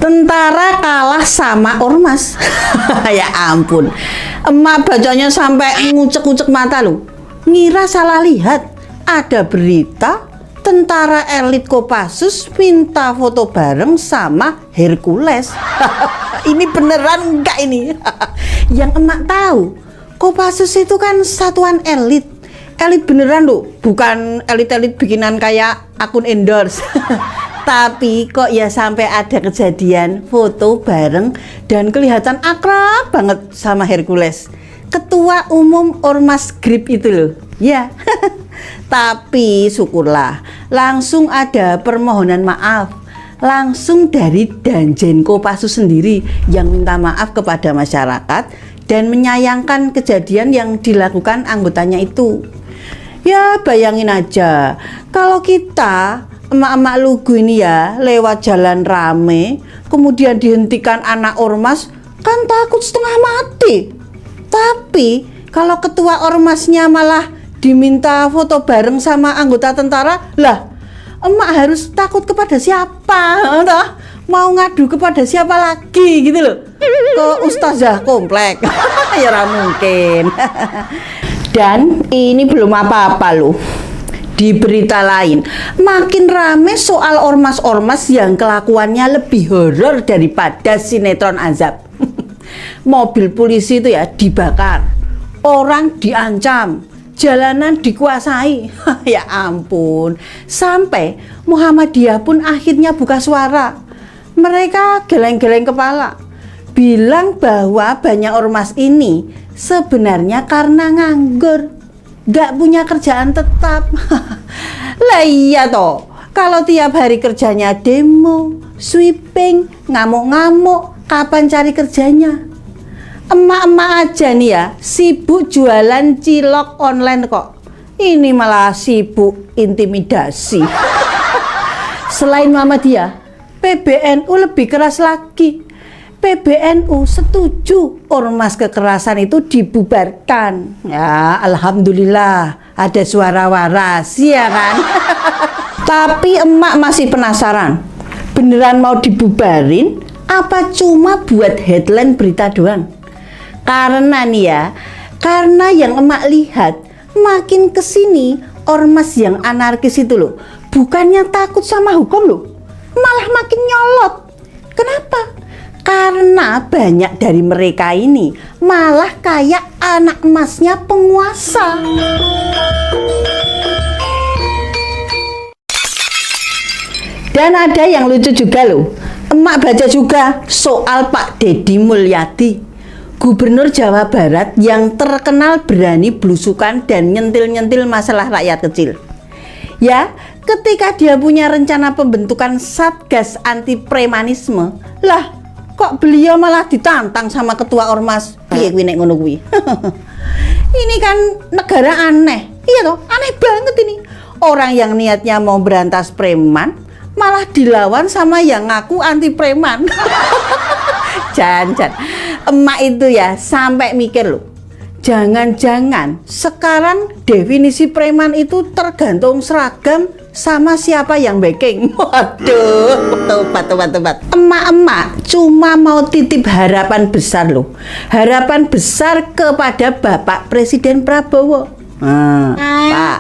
Tentara kalah sama ormas. Ya ampun, emak bacanya sampai ngucek-ngucek mata loh. Ngira salah lihat, ada berita tentara elit Kopassus minta foto bareng sama Hercules. Ini beneran enggak ini? Yang emak tahu, Kopassus itu kan satuan elit. Elit beneran loh, bukan elit-elit bikinan kayak akun endorse. Tapi kok ya sampai ada kejadian foto bareng dan kelihatan akrab banget sama Hercules, ketua umum Ormas Grip itu loh. Ya. Tapi syukurlah langsung ada permohonan maaf langsung dari Danjen Kopassus sendiri yang minta maaf kepada masyarakat dan menyayangkan kejadian yang dilakukan anggotanya itu. Ya bayangin aja kalau kita emak-emak lugu ini ya lewat jalan rame kemudian dihentikan anak ormas, kan takut setengah mati. Tapi kalau ketua ormasnya malah diminta foto bareng sama anggota tentara, lah emak harus takut kepada siapa? Mau ngadu kepada siapa lagi gitu loh? Ke ustazah komplek. Ya ora mungkin. Dan ini belum apa-apa loh. Di berita lain, makin rame soal ormas-ormas yang kelakuannya lebih horor daripada sinetron azab. Mobil polisi itu ya dibakar, orang diancam, jalanan dikuasai. Ya ampun, sampai Muhammadiyah pun akhirnya buka suara. Mereka geleng-geleng kepala, bilang bahwa banyak ormas ini sebenarnya karena nganggur, gak punya kerjaan tetap. Lah iya toh, kalau tiap hari kerjanya demo, sweeping, ngamuk-ngamuk, kapan cari kerjanya? Emak-emak aja nih ya, sibuk jualan cilok online kok. Ini malah sibuk intimidasi. Selain Muhammadiyah, PBNU lebih keras lagi. PBNU setuju ormas kekerasan itu dibubarkan. Ya, alhamdulillah ada suara waras, ya kan? Tapi emak masih penasaran, beneran mau dibubarin apa cuma buat headline berita doang? Karena nih ya, karena yang emak lihat makin kesini ormas yang anarkis itu loh, bukannya takut sama hukum loh, malah makin nyolot. Kenapa? Karena banyak dari mereka ini malah kayak anak emasnya penguasa. Dan ada yang lucu juga loh. Emak baca juga soal Pak Deddy Mulyadi, Gubernur Jawa Barat yang terkenal berani belusukan dan nyentil-nyentil masalah rakyat kecil. Ya, ketika dia punya rencana pembentukan Satgas Anti Premanisme, lah kok beliau malah ditantang sama ketua ormas. Piye kuwi nek ngono kuwi? Ini kan negara aneh. Iya toh, aneh banget ini. Orang yang niatnya mau berantas preman malah dilawan sama yang ngaku anti preman. Jangan. Emak itu ya sampai mikir loh. Jangan-jangan sekarang definisi preman itu tergantung seragam sama siapa yang backing. Waduh, tobat. Emak-emak cuma mau titip harapan besar loh. Harapan besar kepada Bapak Presiden Prabowo. Pak,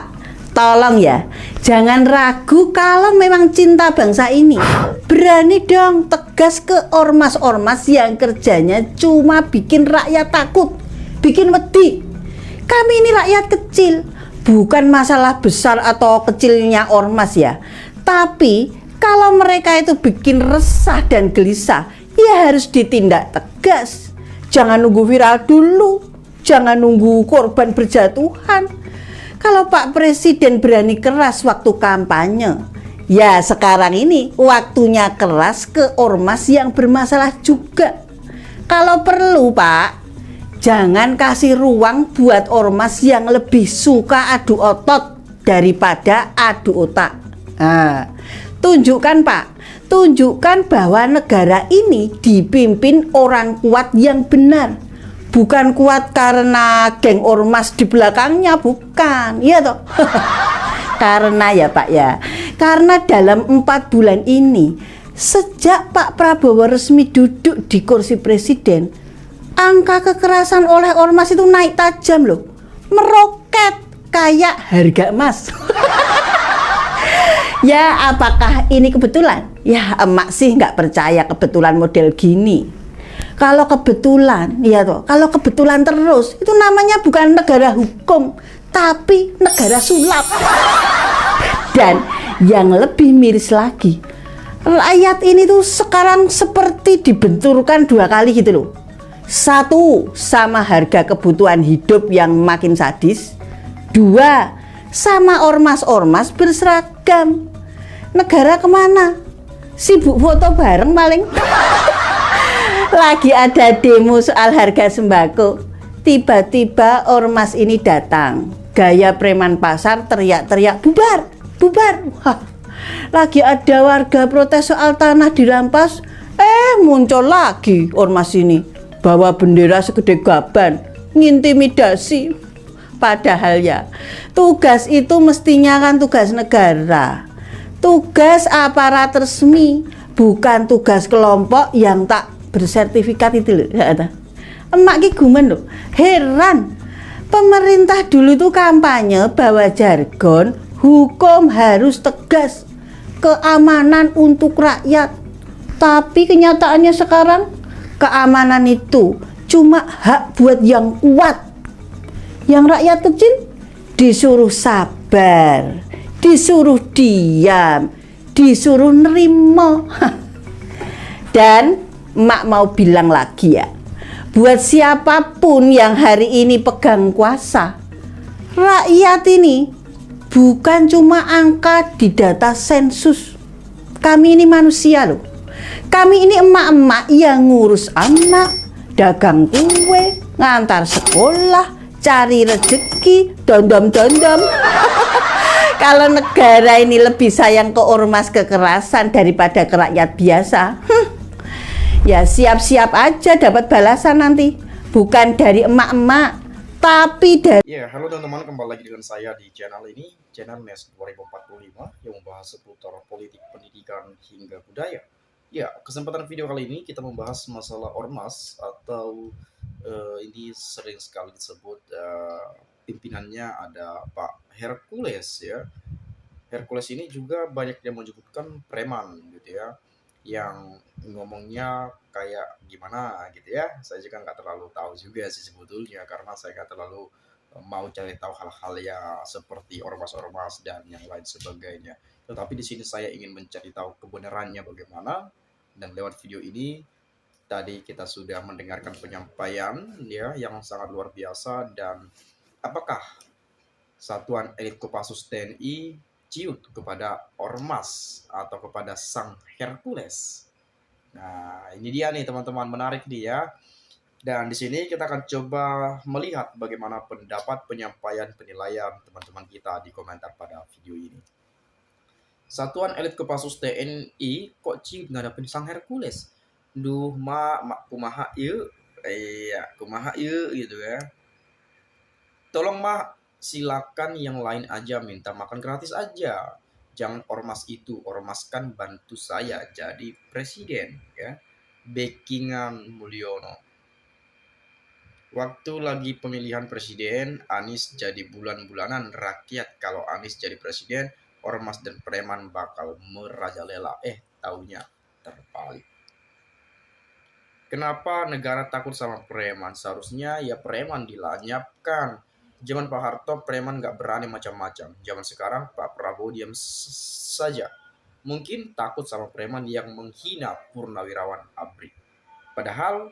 tolong ya, jangan ragu kalau memang cinta bangsa ini. Berani dong tegas ke ormas-ormas yang kerjanya cuma bikin rakyat takut, bikin wedi. Kami ini rakyat kecil. Bukan masalah besar atau kecilnya ormas ya, tapi kalau mereka itu bikin resah dan gelisah, ya harus ditindak tegas. Jangan nunggu viral dulu, jangan nunggu korban berjatuhan. Kalau Pak Presiden berani keras waktu kampanye, ya sekarang ini waktunya keras ke ormas yang bermasalah juga. Kalau perlu Pak, jangan kasih ruang buat ormas yang lebih suka adu otot daripada adu otak. Tunjukkan Pak, tunjukkan bahwa negara ini dipimpin orang kuat yang benar. Bukan kuat karena geng ormas di belakangnya, bukan. Iya toh? Karena ya Pak ya, karena dalam 4 bulan ini Sejak Pak Prabowo resmi duduk di kursi presiden, angka kekerasan oleh ormas itu naik tajam loh, meroket kayak harga emas. Ya, apakah ini kebetulan? Ya, emak sih nggak percaya kebetulan model gini. Kalau kebetulan, ya toh, kalau kebetulan terus, itu namanya bukan negara hukum, tapi negara sulap. Dan yang lebih miris lagi, rakyat ini tuh sekarang seperti dibenturkan dua kali gitu loh. Satu, sama harga kebutuhan hidup yang makin sadis. Dua, sama ormas-ormas berseragam. Negara kemana? Sibuk foto bareng paling. Lagi ada demo soal harga sembako. Tiba-tiba ormas ini datang. Gaya preman pasar, teriak-teriak, bubar, bubar. Wah, lagi ada warga protes soal tanah dirampas. Muncul lagi ormas ini. Bawa bendera segede gaban. Ngintimidasi. Padahal ya, tugas itu mestinya kan tugas negara. Tugas aparat resmi, bukan tugas kelompok yang tak bersertifikat itu loh. Emak ki gumen loh, heran. Pemerintah dulu tuh kampanye bahwa jargon hukum harus tegas, keamanan untuk rakyat. Tapi kenyataannya sekarang keamanan itu cuma hak buat yang kuat. Yang rakyat kecil disuruh sabar, disuruh diam, disuruh nerimo. Dan emak mau bilang lagi ya, buat siapapun yang hari ini pegang kuasa, rakyat ini bukan cuma angka di data sensus. Kami ini manusia loh. Kami ini emak-emak yang ngurus anak, dagang kue, ngantar sekolah, cari rezeki, dondom-dondom. Kalau negara ini lebih sayang ke ormas kekerasan daripada ke rakyat biasa, ya siap-siap aja dapat balasan nanti. Bukan dari emak-emak, tapi dari... Ya, halo teman-teman, kembali lagi dengan saya di channel ini, channel MES 2045 yang membahas seputar politik, pendidikan, hingga budaya. Ya, kesempatan video kali ini kita membahas masalah ormas atau ini sering sekali disebut pimpinannya ada Pak Hercules ya. Hercules ini juga banyak yang menyebutkan preman gitu ya, yang ngomongnya kayak gimana gitu ya. Saya juga nggak terlalu tahu juga sih sebetulnya, karena saya nggak terlalu mau cari tahu hal-hal ya seperti ormas-ormas dan yang lain sebagainya. Tetapi di sini saya ingin mencari tahu kebenarannya bagaimana, dan lewat video ini tadi kita sudah mendengarkan penyampaian ya yang sangat luar biasa. Dan apakah Satuan Elit Kopassus TNI ciut kepada ormas atau kepada sang Hercules? Nah, ini dia nih teman-teman, menarik dia. Dan di sini kita akan coba melihat bagaimana pendapat, penyampaian, penilaian teman-teman kita di komentar pada video ini. Satuan Elit Kopassus TNI kok ciut ngadapin sang Hercules? Duh, mak kumaha yuk. Iya, kumaha yuk gitu ya. Tolong mak, silakan yang lain aja, minta makan gratis aja. Jangan ormas itu, ormas kan bantu saya jadi presiden ya. Backingan Mulyono. Waktu lagi pemilihan presiden, Anies jadi bulan-bulanan rakyat. Kalau Anies jadi presiden, ormas dan preman bakal merajalela. Taunya terbalik. Kenapa negara takut sama preman? Seharusnya ya preman dilanyapkan. Zaman Pak Harto preman nggak berani macam-macam. Zaman sekarang Pak Prabowo diam saja. Mungkin takut sama preman yang menghina Purnawirawan ABRI. Padahal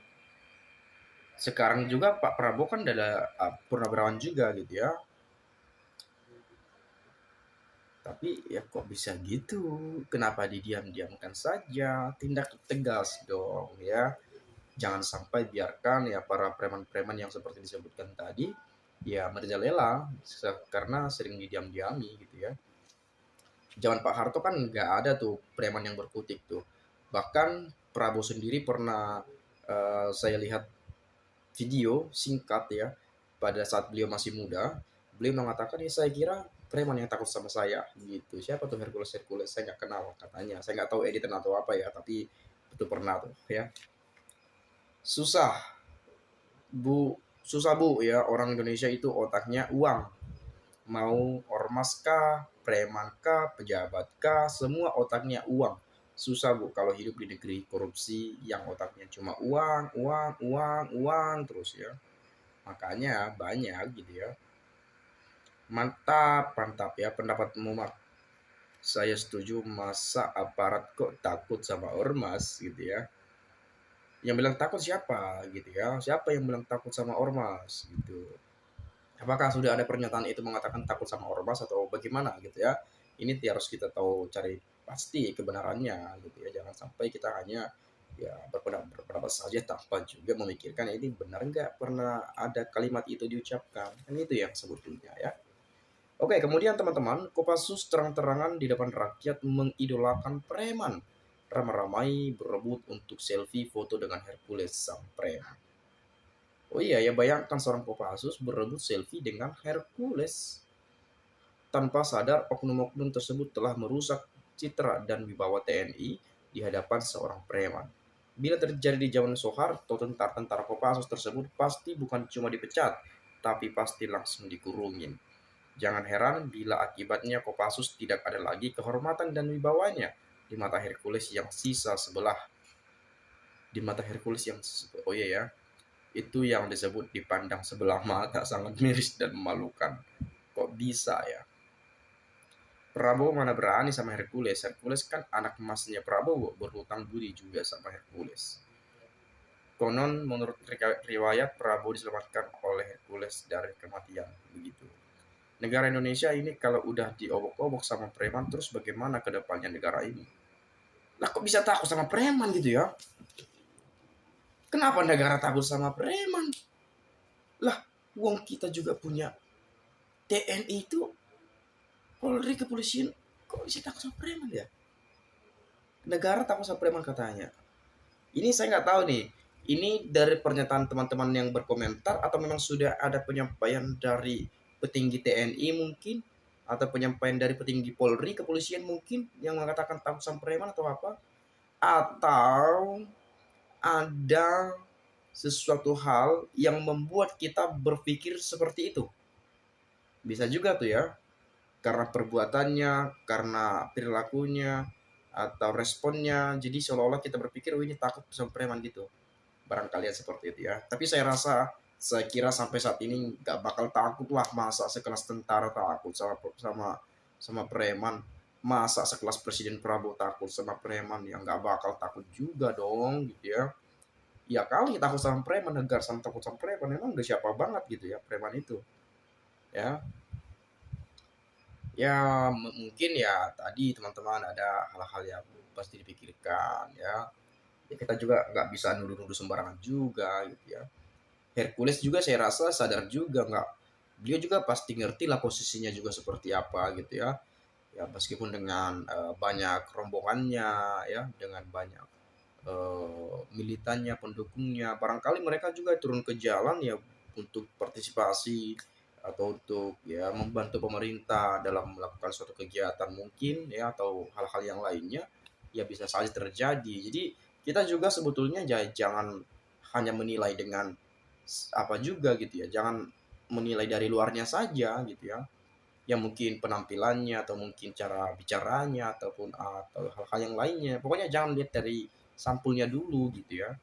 sekarang juga Pak Prabowo kan ada Purnawirawan juga gitu ya. Tapi ya kok bisa gitu? Kenapa didiam-diamkan saja? Tindak tegas dong ya. Jangan sampai biarkan ya para preman-preman yang seperti disebutkan tadi ya merajalela karena sering didiam-diami gitu ya. Zaman Pak Harto kan nggak ada tuh preman yang berkutik tuh. Bahkan Prabowo sendiri pernah saya lihat video singkat ya pada saat beliau masih muda. Beliau mengatakan ya saya kira preman yang takut sama saya gitu. Siapa tuh Hercules? Saya nggak kenal katanya. Saya nggak tahu editan atau apa ya, tapi itu pernah tuh ya. Susah bu, susah bu ya, orang Indonesia itu otaknya uang. Mau ormas kah, preman kah, pejabat kah, semua otaknya uang. Susah bu kalau hidup di negeri korupsi yang otaknya cuma uang, uang, uang, uang terus ya. Makanya banyak gitu ya. Mantap, mantap ya pendapatmu Mak. Saya setuju, masa aparat kok takut sama ormas gitu ya. Yang bilang takut siapa gitu ya? Siapa yang bilang takut sama ormas gitu? Apakah sudah ada pernyataan itu mengatakan takut sama ormas atau bagaimana gitu ya? Ini harus kita tahu, cari pasti kebenarannya gitu ya. Jangan sampai kita hanya ya berpendapat saja tanpa juga memikirkan ini benar nggak pernah ada kalimat itu diucapkan. Kan itu yang sebetulnya ya. Oke, kemudian teman-teman, Kopassus terang-terangan di depan rakyat mengidolakan preman. Ramai-ramai berebut untuk selfie foto dengan Hercules sang preman. Oh iya ya, bayangkan seorang Kopassus berebut selfie dengan Hercules. Tanpa sadar, oknum-oknum tersebut telah merusak citra dan wibawa TNI di hadapan seorang preman. Bila terjadi di zaman Soeharto, tentara-tentara Kopassus tersebut pasti bukan cuma dipecat, tapi pasti langsung dikurungin. Jangan heran bila akibatnya Kopassus tidak ada lagi kehormatan dan wibawanya di mata Hercules yang sisa sebelah. Di mata Hercules yang oh iya ya, itu yang disebut dipandang sebelah mata, sangat miris dan memalukan. Kok bisa ya? Prabowo mana berani sama Hercules? Hercules kan anak emasnya Prabowo, berhutang budi juga sama Hercules. Konon menurut riwayat Prabowo diselamatkan oleh Hercules dari kematian, begitu. Negara Indonesia ini kalau udah diobok-obok sama preman, terus bagaimana ke depannya negara ini? Lah kok bisa takut sama preman gitu ya? Kenapa negara takut sama preman? Lah, wong kita juga punya TNI itu, Polri, kepolisian, kok bisa takut sama preman ya? Negara takut sama preman katanya. Ini saya nggak tahu nih. Ini dari pernyataan teman-teman yang berkomentar atau memang sudah ada penyampaian dari petinggi TNI mungkin, atau penyampaian dari petinggi Polri, kepolisian mungkin yang mengatakan takut sama preman atau apa? Atau ada sesuatu hal yang membuat kita berpikir seperti itu? Bisa juga tuh ya, karena perbuatannya, karena perilakunya, atau responnya. Jadi seolah-olah kita berpikir, oh ini takut sama preman gitu. Barangkali seperti itu ya. Tapi saya kira sampai saat ini nggak bakal takut lah. Masa sekelas tentara takut sama preman? Masa sekelas Presiden Prabowo takut sama preman? Ya nggak bakal takut juga dong gitu ya. Ya kali takut sama preman, negara sama takut sama preman, memang udah siapa banget gitu ya preman itu ya. Ya mungkin ya tadi teman-teman ada hal-hal yang pasti dipikirkan ya. Ya kita juga nggak bisa nuduh-nuduh sembarangan juga gitu ya. Hercules juga saya rasa sadar juga, nggak, beliau juga pasti ngerti lah posisinya juga seperti apa gitu ya. Ya meskipun dengan banyak rombongannya ya, dengan banyak militannya, pendukungnya, barangkali mereka juga turun ke jalan ya untuk partisipasi atau untuk ya membantu pemerintah dalam melakukan suatu kegiatan mungkin ya, atau hal-hal yang lainnya ya bisa saja terjadi. Jadi kita juga sebetulnya jangan hanya menilai dengan apa juga gitu ya, jangan menilai dari luarnya saja gitu ya, yang mungkin penampilannya atau mungkin cara bicaranya atau hal-hal yang lainnya. Pokoknya jangan lihat dari sampulnya dulu gitu ya,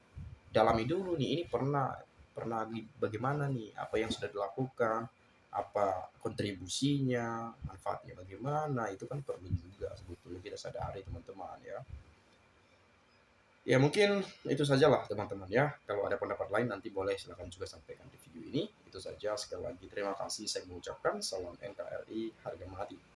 dalami dulu nih, ini pernah pernah bagaimana nih, apa yang sudah dilakukan, apa kontribusinya, manfaatnya bagaimana, itu kan perlu juga sebetulnya kita sadari teman-teman ya. Ya mungkin itu sajalah teman-teman ya. Kalau ada pendapat lain nanti boleh silahkan juga sampaikan di video ini. Itu saja, sekali lagi terima kasih saya mengucapkan salam NKRI harga mati.